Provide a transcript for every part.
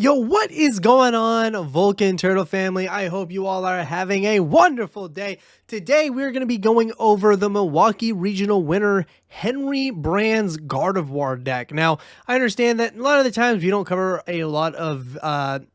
Yo, what is going on, Vulcan Turtle family? I hope you all are having a wonderful day. Today, we're going to be going over the Milwaukee Regional winner, Henry Brand's Gardevoir deck. Now, I understand that a lot of the times we don't cover a lot of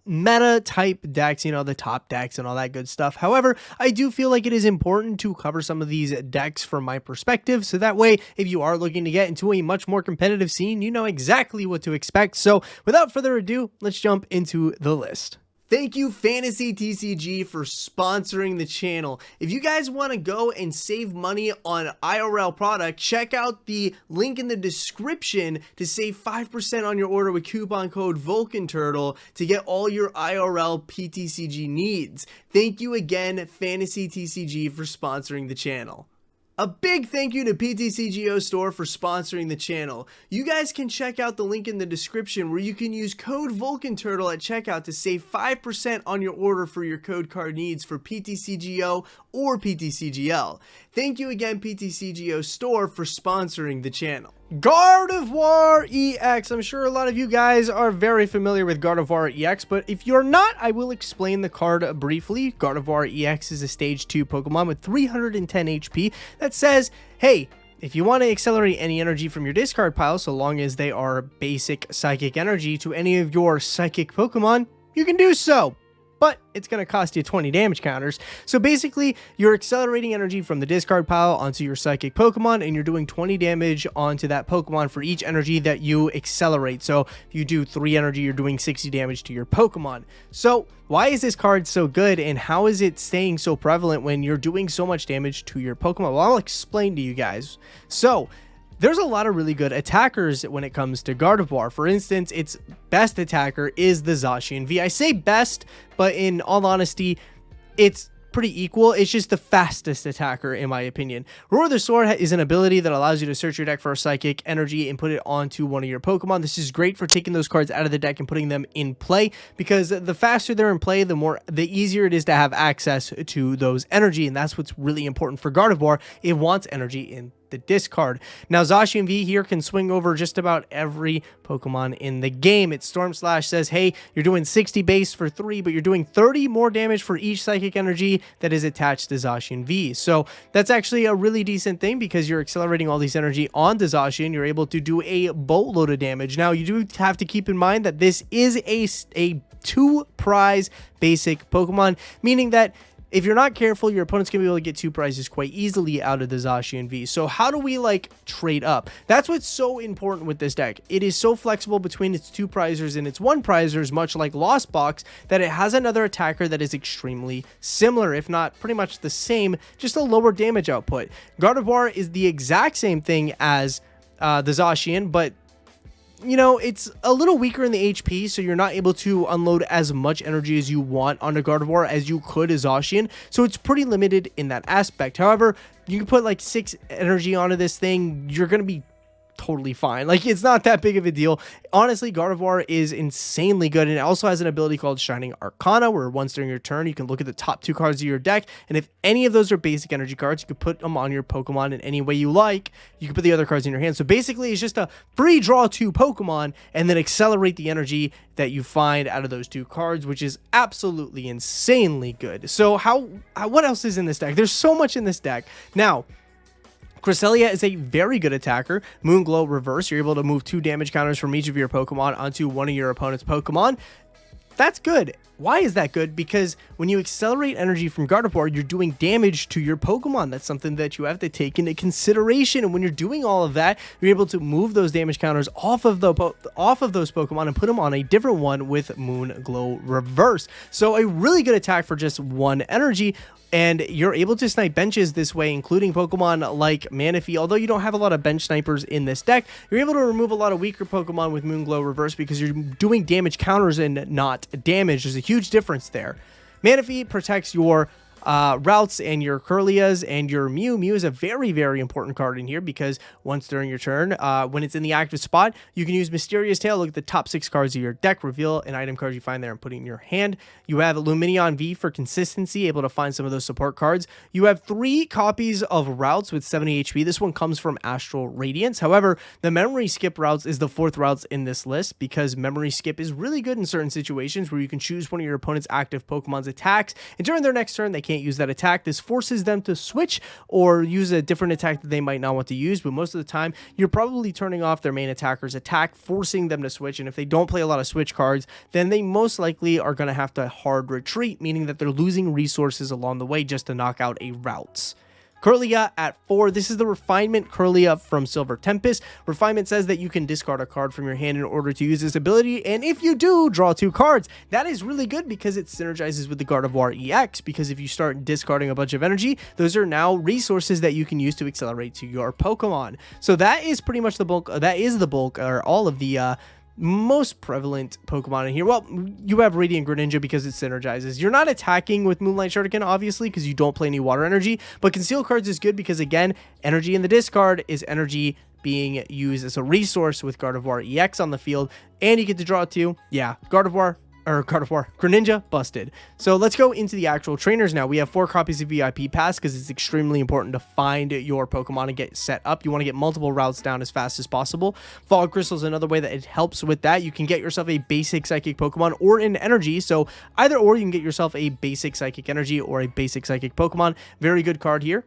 meta-type decks, you know, the top decks and all that good stuff. However, I do feel like it is important to cover some of these decks from my perspective, so that way, if you are looking to get into a much more competitive scene, you know exactly what to expect. So, without further ado, let's jump into the list. Thank you, Fantasy TCG, for sponsoring the channel. If you guys want to go and save money on IRL product, check out the link in the description to save 5% on your order with coupon code VulcanTurtle to get all your IRL PTCG needs. Thank you again, Fantasy TCG, for sponsoring the channel. A big thank you to PTCGO Store for sponsoring the channel. You guys can check out the link in the description where you can use code VulcanTurtle at checkout to save 5% on your order for your code card needs for PTCGO or PTCGL. Thank you again, PTCGO Store, for sponsoring the channel. Gardevoir EX. I'm sure a lot of you guys are very familiar with Gardevoir EX, but if you're not, I will explain the card briefly. Gardevoir EX is a stage 2 Pokemon with 310 HP that says, hey, if you want to accelerate any energy from your discard pile, so long as they are basic psychic energy to any of your psychic Pokemon, you can do so. But it's going to cost you 20 damage counters. So basically, you're accelerating energy from the discard pile onto your psychic Pokemon, and you're doing 20 damage onto that Pokemon for each energy that you accelerate. So if you do 3 energy, you're doing 60 damage to your Pokemon. So why is this card so good, and how is it staying so prevalent when you're doing so much damage to your Pokemon? Well, I'll explain to you guys. So there's a lot of really good attackers when it comes to Gardevoir. For instance, its best attacker is the Zacian V. I say best, but in all honesty, it's pretty equal. It's just the fastest attacker, in my opinion. Roar the Sword is an ability that allows you to search your deck for a psychic energy and put it onto one of your Pokemon. This is great for taking those cards out of the deck and putting them in play, because the faster they're in play, the easier it is to have access to those energy, and that's what's really important for Gardevoir. It wants energy in the discard. Now, Zacian V here can swing over just about every Pokemon in the game. Its Storm Slash says, hey, you're doing 60 base for 3, but you're doing 30 more damage for each psychic energy that is attached to Zacian V. So that's actually a really decent thing, because you're accelerating all these energy onto Zacian. You're able to do a boatload of damage. Now, you do have to keep in mind that this is a 2 prize basic Pokemon, meaning that if you're not careful, your opponent's going to be able to get 2 prizes quite easily out of the Zacian V. So how do we, trade up? That's what's so important with this deck. It is so flexible between its 2 prizers and its 1 prizers, much like Lost Box, that it has another attacker that is extremely similar, if not pretty much the same, just a lower damage output. Gardevoir is the exact same thing as the Zacian, but you know, it's a little weaker in the HP, so you're not able to unload as much energy as you want on a Gardevoir as you could as Zacian, so it's pretty limited in that aspect. However, you can put 6 energy onto this thing, you're going to be totally fine. It's not that big of a deal. Honestly, Gardevoir is insanely good, and it also has an ability called Shining Arcana, where once during your turn, you can look at the top 2 cards of your deck, and if any of those are basic energy cards, you can put them on your Pokemon in any way you like. You can put the other cards in your hand. So basically, it's just a free draw 2 Pokemon, and then accelerate the energy that you find out of those 2 cards, which is absolutely insanely good. So what else is in this deck? There's so much in this deck. Now, Cresselia is a very good attacker. Moonglow Reverse, you're able to move 2 damage counters from each of your Pokemon onto one of your opponent's Pokemon. That's good. Why is that good? Because when you accelerate energy from Gardevoir, you're doing damage to your Pokemon. That's something that you have to take into consideration. And when you're doing all of that, you're able to move those damage counters off of those Pokemon and put them on a different one with Moonglow Reverse. So a really good attack for just 1 energy. And you're able to snipe benches this way, including Pokemon like Manaphy. Although you don't have a lot of bench snipers in this deck, you're able to remove a lot of weaker Pokemon with Moonglow Reverse, because you're doing damage counters and not damage. There's a huge difference there. Manaphy protects your Ralts and your Kirlias and your Mew. Mew is a very, very important card in here because once during your turn, when it's in the active spot, you can use Mysterious Tail, look at the top 6 cards of your deck, reveal an item card you find there and put it in your hand. You have Lumineon V for consistency, able to find some of those support cards. You have 3 copies of Ralts with 70 HP. This one comes from Astral Radiance. However, the Memory Skip Ralts is the 4th Ralts in this list because Memory Skip is really good in certain situations where you can choose one of your opponent's active Pokemon's attacks, and during their next turn, they can't use that attack. This forces them to switch or use a different attack that they might not want to use, but most of the time, you're probably turning off their main attacker's attack, forcing them to switch, and if they don't play a lot of switch cards, then they most likely are going to have to hard retreat, meaning that they're losing resources along the way just to knock out a Ralts. Kirlia at 4. This is the Refinement Kirlia from Silver Tempest. Refinement says that you can discard a card from your hand in order to use this ability, and if you do, draw 2 cards. That is really good because it synergizes with the Gardevoir EX, because if you start discarding a bunch of energy, those are now resources that you can use to accelerate to your Pokemon. So that is pretty much the bulk, or all of the most prevalent Pokemon in here. Well, you have Radiant Greninja because it synergizes. You're not attacking with Moonlight Shuriken, obviously, because you don't play any water energy, but Conceal Cards is good because, again, energy in the discard is energy being used as a resource with Gardevoir EX on the field, and you get to draw 2. Yeah, Gardevoir Greninja busted. So let's go into the actual trainers now. We have 4 copies of VIP Pass because it's extremely important to find your Pokemon and get set up. You want to get multiple routes down as fast as possible. Fog Crystal is another way that it helps with that. You can get yourself a basic Psychic Pokemon or an Energy. So either or, you can get yourself a basic Psychic Energy or a basic Psychic Pokemon. Very good card here.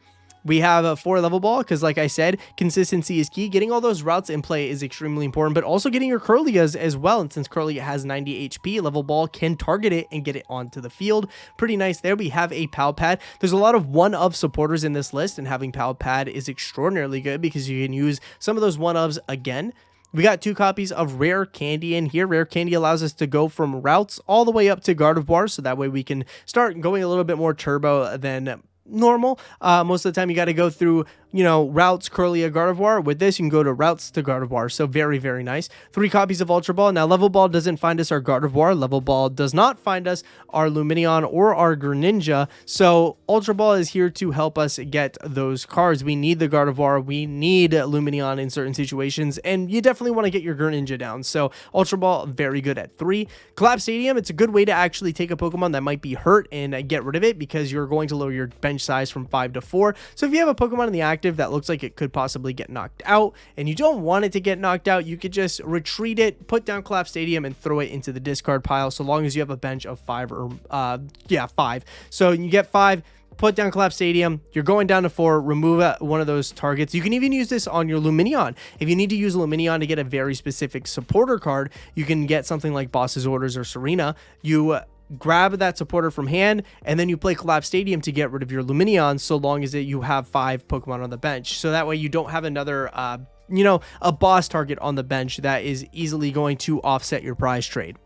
We have a 4 Level Ball because, like I said, consistency is key. Getting all those routes in play is extremely important, but also getting your Kirlias as well. And since Kirlia has 90 HP, Level Ball can target it and get it onto the field. Pretty nice there. We have a Pal Pad. There's a lot of one-of supporters in this list, and having Pal Pad is extraordinarily good because you can use some of those one-ofs again. We got 2 copies of Rare Candy in here. Rare Candy allows us to go from Ralts all the way up to Gardevoir, so that way we can start going a little bit more turbo than normal. Most of the time you got to go through, Ralts, Kirlia, Gardevoir. With this, you can go to Ralts to Gardevoir. So very, very nice. 3 copies of Ultra Ball. Now, Level Ball doesn't find us our Gardevoir. Level Ball does not find us our Lumineon or our Greninja. So Ultra Ball is here to help us get those cards. We need the Gardevoir. We need Lumineon in certain situations. And you definitely want to get your Greninja down. So Ultra Ball, very good at 3. Collapsed Stadium, it's a good way to actually take a Pokemon that might be hurt and get rid of it because you're going to lower your bench size from 5 to 4. So if you have a Pokemon in the active that looks like it could possibly get knocked out and you don't want it to get knocked out, you could just retreat it, put down Collapsed Stadium, and throw it into the discard pile, so long as you have a bench of 5 or 5. So you get 5, put down Collapsed Stadium, you're going down to 4, remove one of those targets. You can even use this on your Lumineon. If you need to use Lumineon to get a very specific supporter card, you can get something like Boss's Orders or Serena. You grab that supporter from hand, and then you play Collapsed Stadium to get rid of your Lumineon, so long as you have 5 Pokemon on the bench. So that way you don't have another, a boss target on the bench that is easily going to offset your prize trade.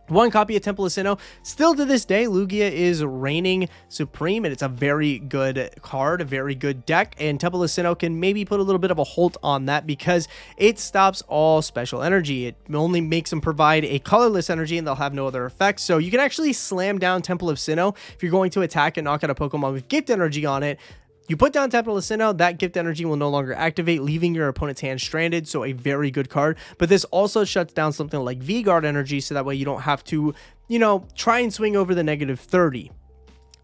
1 copy of Temple of Sinnoh. Still to this day, Lugia is reigning supreme, and it's a very good card, a very good deck, and Temple of Sinnoh can maybe put a little bit of a halt on that because it stops all special energy. It only makes them provide a colorless energy, and they'll have no other effects. So you can actually slam down Temple of Sinnoh if you're going to attack and knock out a Pokemon with gift energy on it. You put down Temple of Sinnoh, that gift energy will no longer activate, leaving your opponent's hand stranded, so a very good card. But this also shuts down something like V-Guard energy, so that way you don't have to, try and swing over the -30.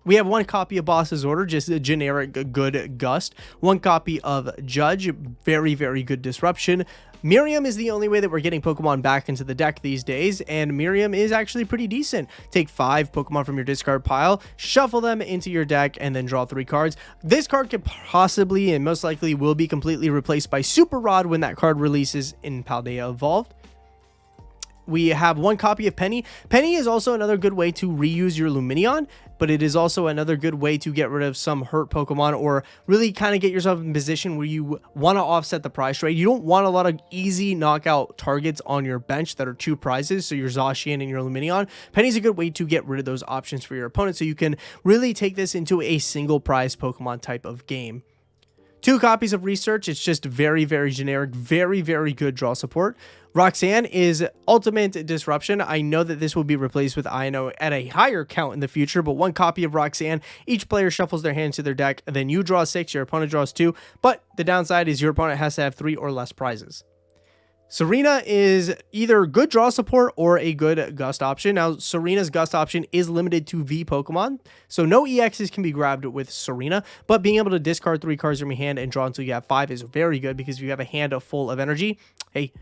We have 1 copy of Boss's Order, just a generic good gust. 1 copy of Judge, very, very good disruption. Miriam is the only way that we're getting Pokemon back into the deck these days, and Miriam is actually pretty decent. Take 5 Pokemon from your discard pile, shuffle them into your deck, and then draw 3 cards. This card could possibly and most likely will be completely replaced by Super Rod when that card releases in Paldea Evolved. We have 1 copy of Penny. Penny is also another good way to reuse your Lumineon, but it is also another good way to get rid of some hurt Pokemon or really kind of get yourself in a position where you want to offset the prize trade. You don't want a lot of easy knockout targets on your bench that are 2 prizes, so your Zacian and your Lumineon. Penny's a good way to get rid of those options for your opponent, so you can really take this into a single prize Pokemon type of game. 2 copies of Research. It's just very, very generic, very, very good draw support. Roxanne is Ultimate Disruption. I know that this will be replaced with Ino at a higher count in the future, but 1 copy of Roxanne. Each player shuffles their hand to their deck, then you draw 6, your opponent draws 2, but the downside is your opponent has to have 3 or less prizes. Serena is either good draw support or a good gust option. Now, Serena's gust option is limited to V Pokemon, so no EXs can be grabbed with Serena, but being able to discard 3 cards from your hand and draw until you have 5 is very good because if you have a hand full of energy, hey,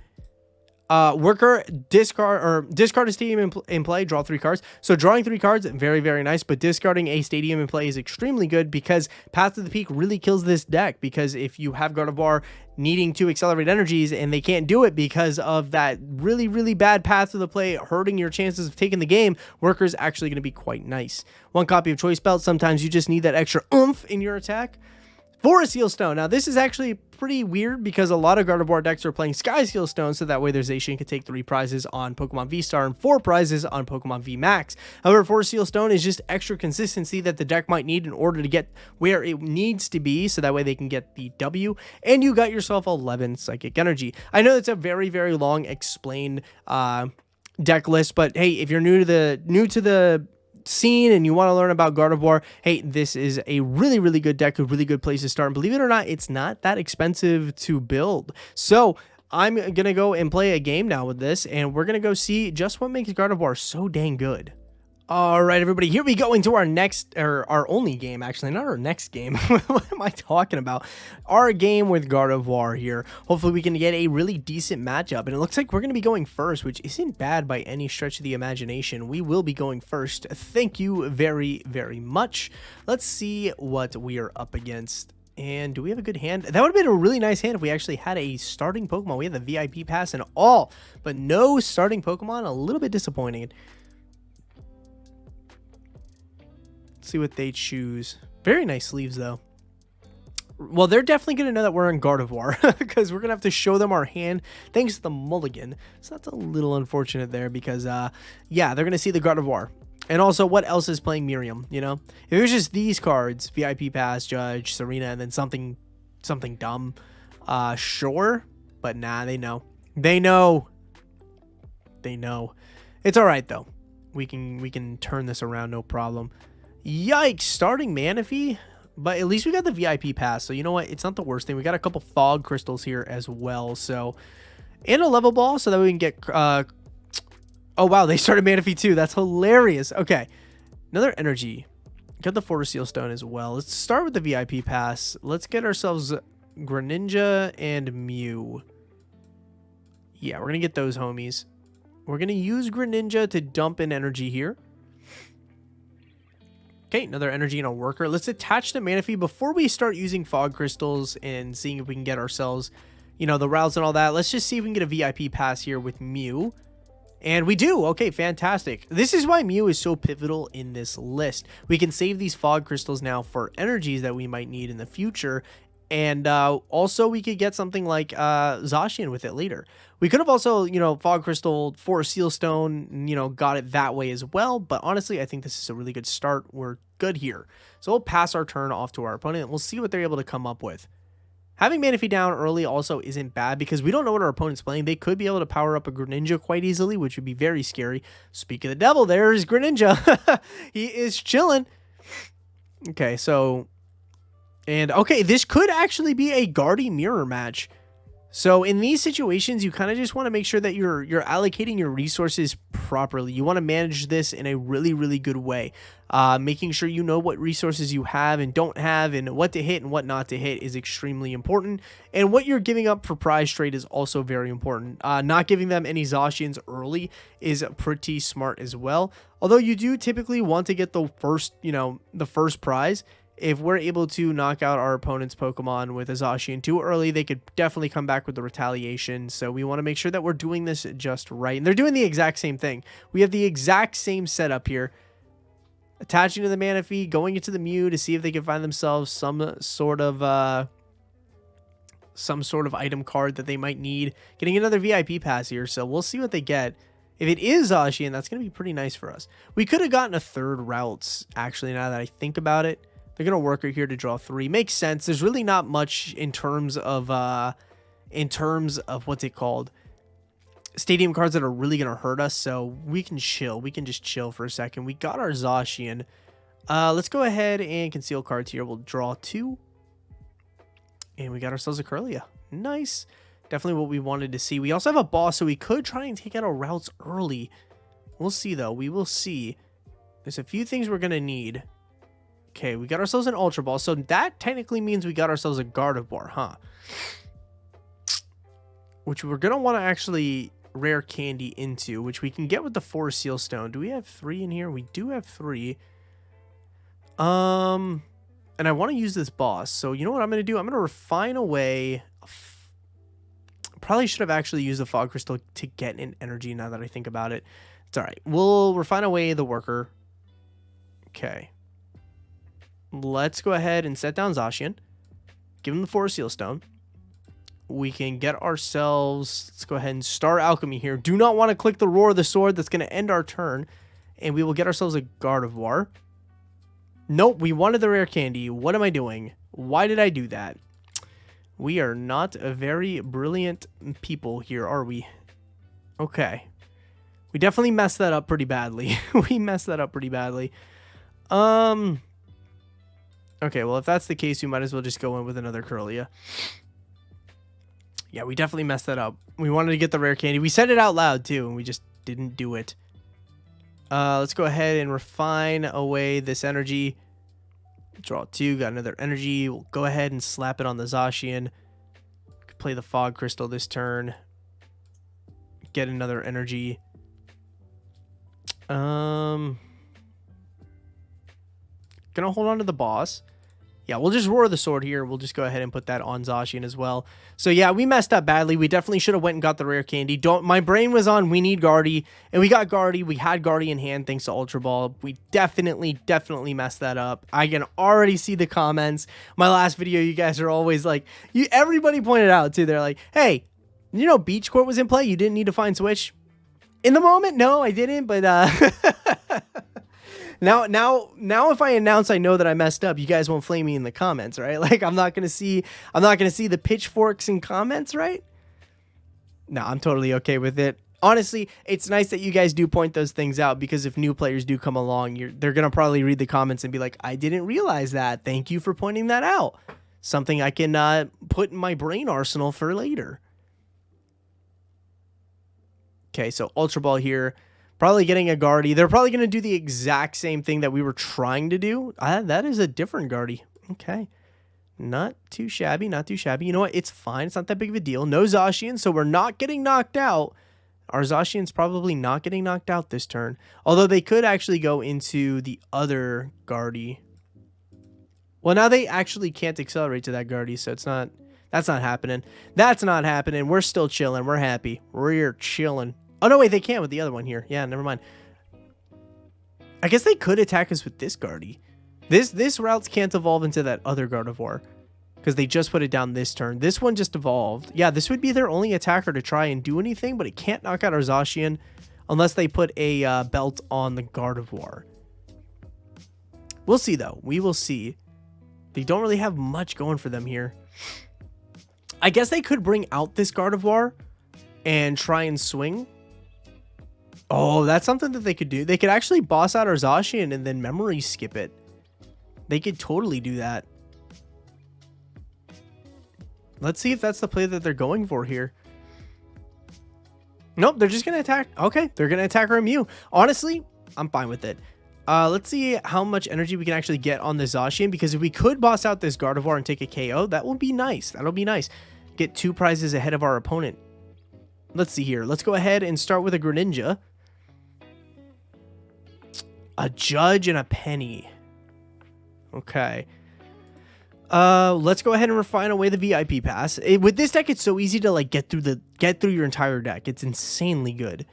worker, discard a stadium in play, draw 3 cards. So drawing 3 cards, very, very nice, but discarding a stadium in play is extremely good because Path to the Peak really kills this deck, because if you have Gardevoir needing to accelerate energies and they can't do it because of that really, really bad path to the play hurting your chances of taking the game, worker is actually going to be quite nice. 1 copy of Choice Belt, sometimes you just need that extra oomph in your attack. Forest Seal Stone. Now, this is actually pretty weird because a lot of Gardevoir decks are playing Sky Seal Stone, so that way their Zacian can take 3 prizes on Pokemon V-Star and 4 prizes on Pokemon V-Max. However, Forest Seal Stone is just extra consistency that the deck might need in order to get where it needs to be, so that way they can get the W, and you got yourself 11 Psychic Energy. I know it's a very, very long explained deck list, but hey, if you're new to the scene and you want to learn about Gardevoir, hey, this is a really, really good deck, a really good place to start. And believe it or not, it's not that expensive to build. So I'm going to go and play a game now with this, and we're going to go see just what makes Gardevoir so dang good. All right, everybody, here we go into our next, or our only game, actually, not our next game. What am I talking about? Our game with Gardevoir here. Hopefully we can get a really decent matchup, and it looks like we're going to be going first, which isn't bad by any stretch of the imagination. We will be going first. Thank you very, very much. Let's see what we are up against. And do we have a good hand? That would have been a really nice hand if we actually had a starting Pokemon. We had the VIP pass and all, but no starting Pokemon. A little bit disappointing. See what they choose. Very nice sleeves, though. Well, they're definitely going to know that we're in Gardevoir because we're going to have to show them our hand thanks to the mulligan. So that's a little unfortunate there because, yeah, they're going to see the Gardevoir. And also, what else is playing Miriam, you know? If it was just these cards, VIP Pass, Judge, Serena, and then something dumb, sure. But nah, they know. They know. They know. It's all right, though. We can turn this around, no problem. Yikes, starting Manaphy, but at least we got the VIP pass, so you know what, it's not the worst thing. We got a couple Fog Crystals here as well, so, and a Level Ball, so that we can get, oh wow, they started Manaphy too, that's hilarious. Okay, another Energy, got the Forest Seal Stone as well. Let's start with the VIP pass. Let's get ourselves Greninja and Mew. Yeah, we're gonna get those homies. We're gonna use Greninja to dump in energy here. Okay, another energy and a worker. Let's attach the Manaphy before we start using Fog Crystals and seeing if we can get ourselves, you know, the Ralts and all that. Let's just see if we can get a VIP pass here with Mew. And we do. Okay, fantastic. This is why Mew is so pivotal in this list. We can save these Fog Crystals now for energies that we might need in the future. And also we could get something like Zacian with it later. We could have also, you know, Fog Crystal for Seal Stone, you know, got it that way as well. But honestly, I think this is a really good start. We're good here. So we'll pass our turn off to our opponent and we'll see what they're able to come up with. Having Manaphy down early also isn't bad because we don't know what our opponent's playing. They could be able to power up a Greninja quite easily, which would be very scary. Speak of the devil, there's Greninja. He is chilling. Okay, so... And, okay, this could actually be a Guardy Mirror match. So, in these situations, you kind of just want to make sure that you're allocating your resources properly. You want to manage this in a really, really good way. Making sure you know what resources you have and don't have and what to hit and what not to hit is extremely important. And what you're giving up for prize trade is also very important. Not giving them any Zacians early is pretty smart as well. Although you do typically want to get the first, you know, the first prize. If we're able to knock out our opponent's Pokemon with a Zacian too early, they could definitely come back with the retaliation. So we want to make sure that we're doing this just right. And they're doing the exact same thing. We have the exact same setup here. Attaching to the Manaphy, going into the Mew to see if they can find themselves some sort of item card that they might need. Getting another VIP pass here, so we'll see what they get. If it is Zacian, that's going to be pretty nice for us. We could have gotten a third Ralts, actually, now that I think about it. They're going to work her here to draw 3. Makes sense. There's really not much in terms of what's it called? Stadium cards that are really going to hurt us, so we can chill. We can just chill for a second. We got our Zacian. Let's go ahead and conceal cards here. We'll draw 2. And we got ourselves a Kirlia. Nice. Definitely what we wanted to see. We also have a boss, so we could try and take out our Ralts early. We'll see, though. We will see. There's a few things we're going to need. Okay, we got ourselves an Ultra Ball, so that technically means we got ourselves a Gardevoir, huh? Which we're going to want to actually Rare Candy into, which we can get with the 4 Seal Stone. Do we have 3 in here? We do have 3. And I want to use this boss. So you know what I'm going to do? I'm going to refine away. Probably should have actually used the Fog Crystal to get an energy now that I think about it. It's all right. We'll refine away the worker. Okay. Let's go ahead and set down Zacian. Give him the 4 Seal Stone. We can get ourselves, let's go ahead and start alchemy here. Do not want to click the Roar of the Sword. That's going to end our turn. And we will get ourselves a Gardevoir. Nope, we wanted the Rare Candy. What am I doing? Why did I do that? We are not a very brilliant people here, are we? Okay. We definitely messed that up pretty badly. We messed that up pretty badly. Okay, well, if that's the case, we might as well just go in with another Kirlia. Yeah, we definitely messed that up. We wanted to get the Rare Candy. We said it out loud, too, and we just didn't do it. Let's go ahead and refine away this energy. Draw 2, got another energy. We'll go ahead and slap it on the Zacian. Play the Fog Crystal this turn. Get another energy. Gonna hold on to the boss. Yeah, we'll just Roar the Sword here. We'll just go ahead and put that on Zacian as well. So yeah, we messed up badly. We definitely should have went and got the Rare Candy. My brain was on we need Gardy, and we got Gardy. We had Gardy in hand thanks to Ultra Ball. We definitely messed that up. I can already see the comments. My last video, you guys are always like, everybody pointed out too. They're like, hey, you know Beach Court was in play? You didn't need to find Switch? In the moment, no, I didn't, but Now, if I announce I know that I messed up, you guys won't flame me in the comments, right? Like, I'm not gonna see the pitchforks in comments, right? No, I'm totally okay with it. Honestly, it's nice that you guys do point those things out, because if new players do come along, they're gonna probably read the comments and be like, I didn't realize that. Thank you for pointing that out. Something I can put in my brain arsenal for later. Okay, so Ultra Ball here. Probably getting a Gardy. They're probably going to do the exact same thing that we were trying to do. That is a different Gardy. Okay. Not too shabby. Not too shabby. You know what? It's fine. It's not that big of a deal. No Zacian, so we're not getting knocked out. Our Zacian's probably not getting knocked out this turn. Although they could actually go into the other Gardy. Well, now they actually can't accelerate to that Gardy, so it's not... That's not happening. That's not happening. We're still chilling. We're happy. We're chilling. Oh, no, wait, they can with the other one here. Yeah, never mind. I guess they could attack us with this Gardy. This Ralts can't evolve into that other Gardevoir, because they just put it down this turn. This one just evolved. Yeah, this would be their only attacker to try and do anything, but it can't knock out our Zacian unless they put a belt on the Gardevoir. We'll see, though. We will see. They don't really have much going for them here. I guess they could bring out this Gardevoir and try and swing. Oh, that's something that they could do. They could actually boss out our Zacian and then memory skip it. They could totally do that. Let's see if that's the play that they're going for here. Nope, they're just going to attack. Okay, they're going to attack our Mew. Honestly, I'm fine with it. Let's see how much energy we can actually get on the Zacian, because if we could boss out this Gardevoir and take a KO, that would be nice. That'll be nice. Get 2 prizes ahead of our opponent. Let's see here. Let's go ahead and start with a Greninja. A Judge and a Penny. Okay. Let's go ahead and refine away the VIP pass. With this deck, it's so easy to like get through your entire deck. It's insanely good.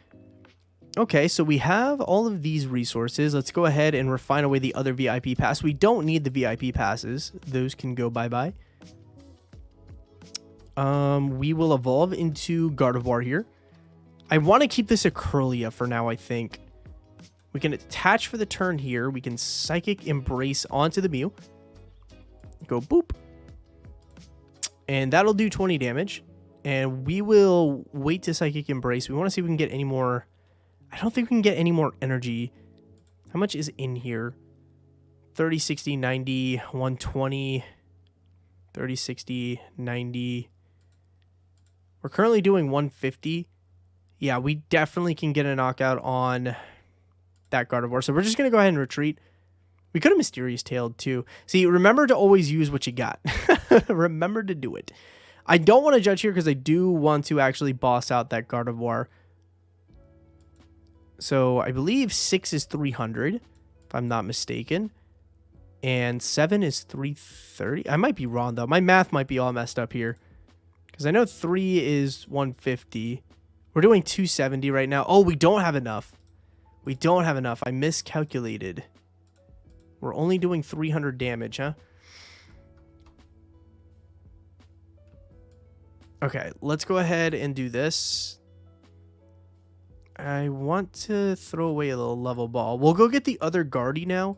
Okay, so we have all of these resources. Let's go ahead and refine away the other VIP pass. We don't need the VIP passes. Those can go bye-bye. We will evolve into Gardevoir here. I want to keep this a Kirlia for now, I think. We can attach for the turn here. We can Psychic Embrace onto the Mew. Go boop. And that'll do 20 damage. And we will wait to Psychic Embrace. We want to see if we can get any more. I don't think we can get any more energy. How much is in here? 30, 60, 90, 120, 30, 60, 90. We're currently doing 150. Yeah, we definitely can get a knockout on that Gardevoir. So we're just going to go ahead and retreat. We could have Mysterious Tailed too. See, remember to always use what you got. Remember to do it. I don't want to judge here because I do want to actually boss out that Gardevoir. So I believe 6 is 300, if I'm not mistaken. And 7 is 330. I might be wrong, though. My math might be all messed up here. Because I know 3 is 150. We're doing 270 right now. Oh, we don't have enough. We don't have enough. I miscalculated. We're only doing 300 damage, huh? Okay, let's go ahead and do this. I want to throw away a little level ball. We'll go get the other Guardy now.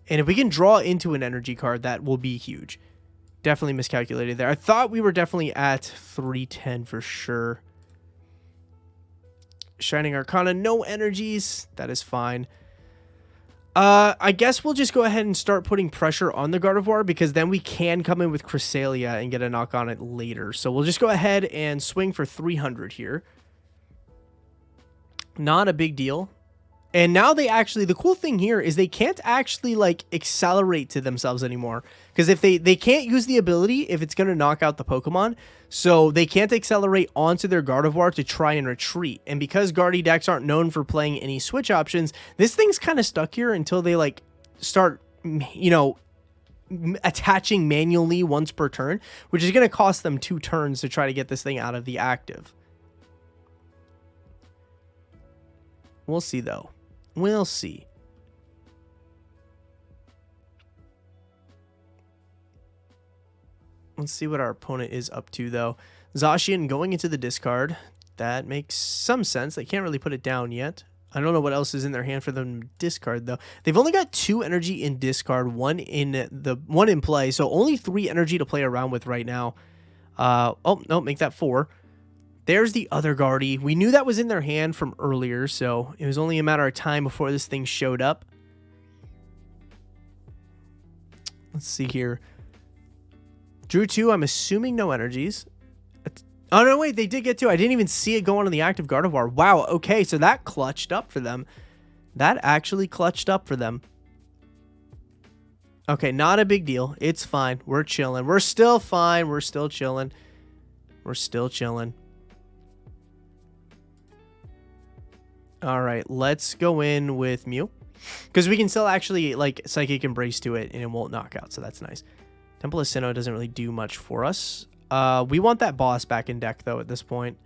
And if we can draw into an energy card, that will be huge. Definitely miscalculated there. I thought we were definitely at 310 for sure. Shining Arcana, no energies. That is fine. I guess we'll just go ahead and start putting pressure on the Gardevoir because then we can come in with Cresselia and get a knock on it later. So we'll just go ahead and swing for 300 here. Not a big deal. And now they actually, the cool thing here is they can't actually like accelerate to themselves anymore. Because if they can't use the ability if it's going to knock out the Pokemon. So they can't accelerate onto their Gardevoir to try and retreat. And because Guardy decks aren't known for playing any switch options, this thing's kind of stuck here until they like start, you know, attaching manually once per turn. Which is going to cost them 2 turns to try to get this thing out of the active. We'll see though. We'll see. Let's see what our opponent is up to, though. Zacian going into the discard. That makes some sense. They can't really put it down yet. I don't know what else is in their hand for them to discard, though. They've only got 2 energy in discard, one in play, so only 3 energy to play around with right now. Oh, no, make that 4. There's the other Guardy. We knew that was in their hand from earlier, so it was only a matter of time before this thing showed up. Let's see here. Drew 2, I'm assuming no energies. Oh, no, wait, they did get 2. I didn't even see it go on the active Gardevoir. Wow, okay, so that clutched up for them. That actually clutched up for them. Okay, not a big deal. It's fine. We're chilling. We're still fine. We're still chilling. We're still chilling. All right, let's go in with Mew. Because we can still actually, like, Psychic Embrace to it, and it won't knock out, so that's nice. Temple of Sinnoh doesn't really do much for us. We want that boss back in deck, though, at this point.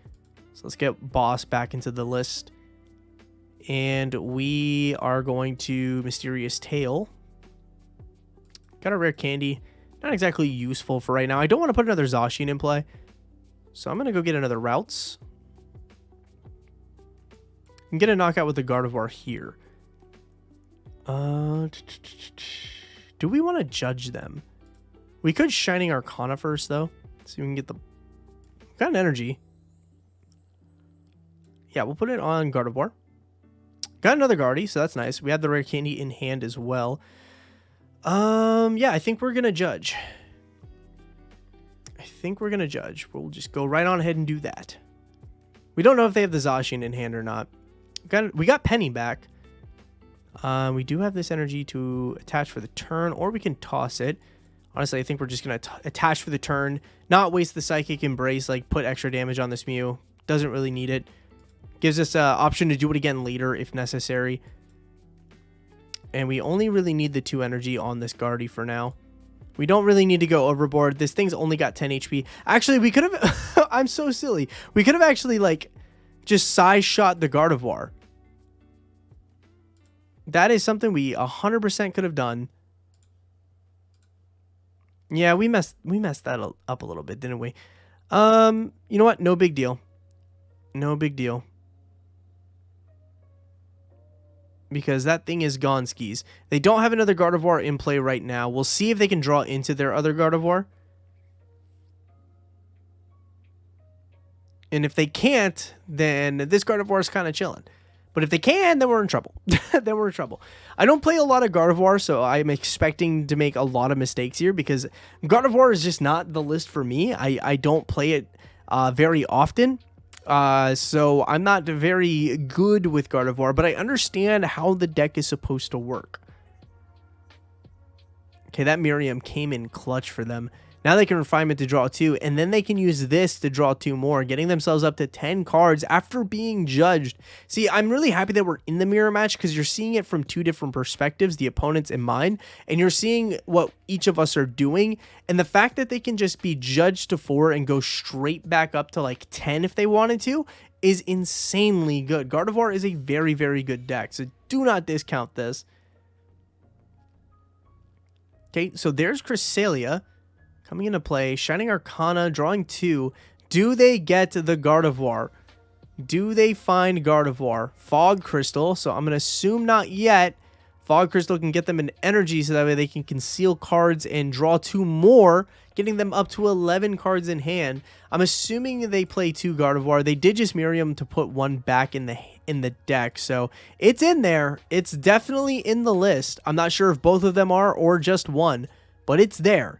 So let's get boss back into the list. And we are going to Mysterious Tail. Got a Rare Candy. Not exactly useful for right now. I don't want to put another Zacian in play. So I'm going to go get another Ralts. And get a knockout with the Gardevoir here. Do we want to judge them? We could Shining Arcana first, though. See if we can get the... Got an energy. Yeah, we'll put it on Gardevoir. Got another Guardy, so that's nice. We had the Rare Candy in hand as well. Yeah, I think we're going to judge. We'll just go right on ahead and do that. We don't know if they have the Zacian in hand or not. We got Penny back. We do have this energy to attach for the turn, or we can toss it. Honestly, I think we're just going to attach for the turn, not waste the Psychic Embrace, like put extra damage on this Mew. Doesn't really need it. Gives us an option to do it again later if necessary. And we only really need the 2 energy on this Guardy for now. We don't really need to go overboard. This thing's only got 10 HP. Actually, we could have... I'm so silly. We could have actually, like, just size shot the Gardevoir. That is something we 100% could have done. Yeah, we messed that up a little bit, didn't we? You know what? No big deal. No big deal. because that thing is gone skis. They don't have another Gardevoir in play right now. We'll see if they can draw into their other Gardevoir. And if they can't, then this Gardevoir is kind of chilling. But if they can, then we're in trouble. Then we're in trouble. I don't play a lot of Gardevoir, so I'm expecting to make a lot of mistakes here because Gardevoir is just not the list for me. I don't play it very often. So I'm not very good with Gardevoir, but I understand how the deck is supposed to work. Okay, that Miriam came in clutch for them. Now they can refinement to draw 2, and then they can use this to draw 2 more, getting themselves up to 10 cards after being judged. See, I'm really happy that we're in the mirror match because you're seeing it from 2 different perspectives, the opponent's and mine, and you're seeing what each of us are doing. And the fact that they can just be judged to 4 and go straight back up to like 10 if they wanted to is insanely good. Gardevoir is a very, very good deck, so do not discount this. Okay, so there's Cresselia coming into play, Shining Arcana, drawing 2. Do they get the Gardevoir? Do they find Gardevoir? Fog Crystal, so I'm going to assume not yet. Fog Crystal can get them an energy so that way they can conceal cards and draw 2 more, getting them up to 11 cards in hand. I'm assuming they play 2 Gardevoir. They did just Miriam to put 1 back in the deck, so it's in there. It's definitely in the list. I'm not sure if both of them are or just one, but it's there.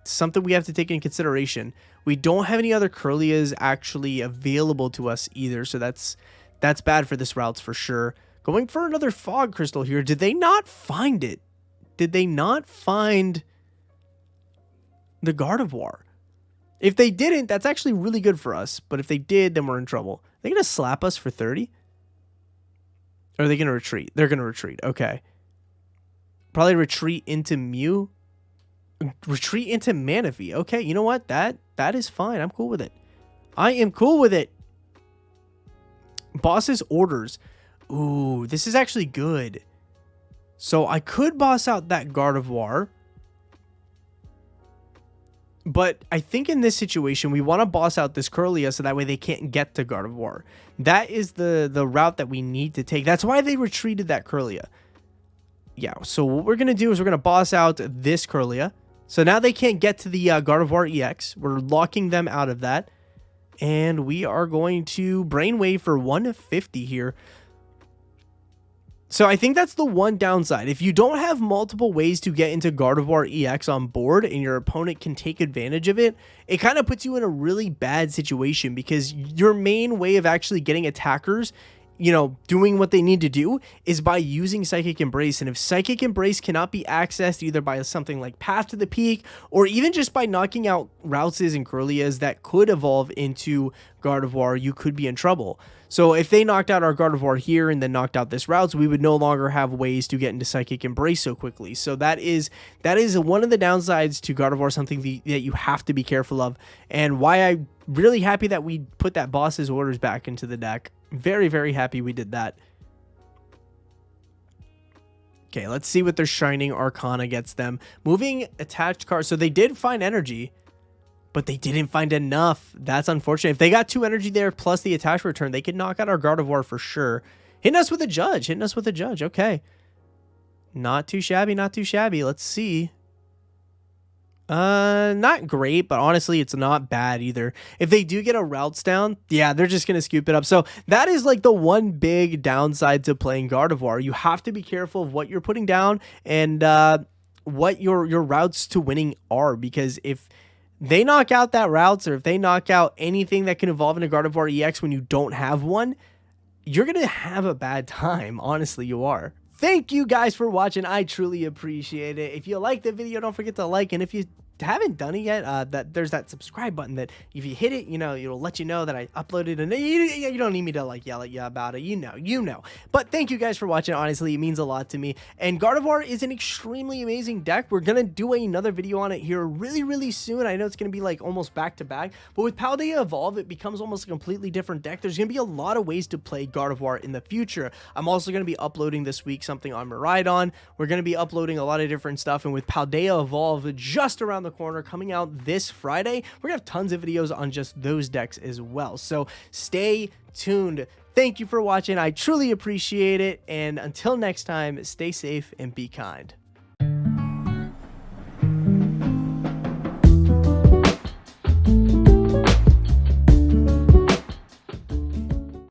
Something we have to take into consideration. We don't have any other Kirlias actually available to us either, so that's bad for this Ralts for sure. Going for another Fog Crystal here. Did they not find it? Did they not find the Gardevoir? If they didn't, that's actually really good for us, but if they did, then we're in trouble. Are they going to slap us for 30? Or are they going to retreat? They're going to retreat. Okay. Probably retreat into Mew. Retreat into Manaphy. Okay, you know what? That is fine. I'm cool with it. I am cool with it. Boss's orders. Ooh, this is actually good. So I could boss out that Gardevoir. But I think in this situation, we want to boss out this Kirlia so that way they can't get to Gardevoir. That is the route that we need to take. That's why they retreated that Kirlia. Yeah, so what we're going to do is we're going to boss out this Kirlia. So now they can't get to the Gardevoir EX. We're locking them out of that. And we are going to Brainwave for 150 here. So I think that's the one downside. If you don't have multiple ways to get into Gardevoir EX on board and your opponent can take advantage of it, it kind of puts you in a really bad situation because your main way of actually getting attackers, you know, doing what they need to do is by using Psychic Embrace. And if Psychic Embrace cannot be accessed either by something like Path to the Peak or even just by knocking out Ralts and Kirlias that could evolve into Gardevoir, you could be in trouble. So if they knocked out our Gardevoir here and then knocked out this Ralts, we would no longer have ways to get into Psychic Embrace so quickly. So that is one of the downsides to Gardevoir, something that you have to be careful of, and why I'm really happy that we put that boss's orders back into the deck. Very, very happy we did that. Okay, let's see what their Shining Arcana gets them. Moving attached cards. So they did find energy, but they didn't find enough. That's unfortunate. If they got 2 energy there plus the attached return, they could knock out our Gardevoir for sure. Hitting us with a Judge. Hitting us with a Judge. Okay. Not too shabby. Not too shabby. Let's see. Not great, but honestly, it's not bad either. If they do get a Ralts down, yeah, they're just going to scoop it up. So that is like the one big downside to playing Gardevoir. You have to be careful of what you're putting down and what your routes to winning are, because if they knock out that Ralts or if they knock out anything that can evolve into Gardevoir EX when you don't have one, you're going to have a bad time. Honestly, you are. Thank you guys for watching. I truly appreciate it. If you liked the video, don't forget to like. And if you haven't done it yet, there's that subscribe button that if you hit it, you know, it'll let you know that I uploaded. And you don't need me to like yell at you about it. You know. But thank you guys for watching. Honestly, it means a lot to me. And Gardevoir is an extremely amazing deck. We're going to do another video on it here really, really soon. I know it's going to be like almost back to back. But with Paldea Evolve, it becomes almost a completely different deck. There's going to be a lot of ways to play Gardevoir in the future. I'm also going to be uploading this week something on Miraidon. We're going to be uploading a lot of different stuff. And with Paldea Evolve just around the the corner coming out this Friday. We're gonna have tons of videos on just those decks as well, so stay tuned. Thank you for watching. I truly appreciate it, and until next time, stay safe and be kind.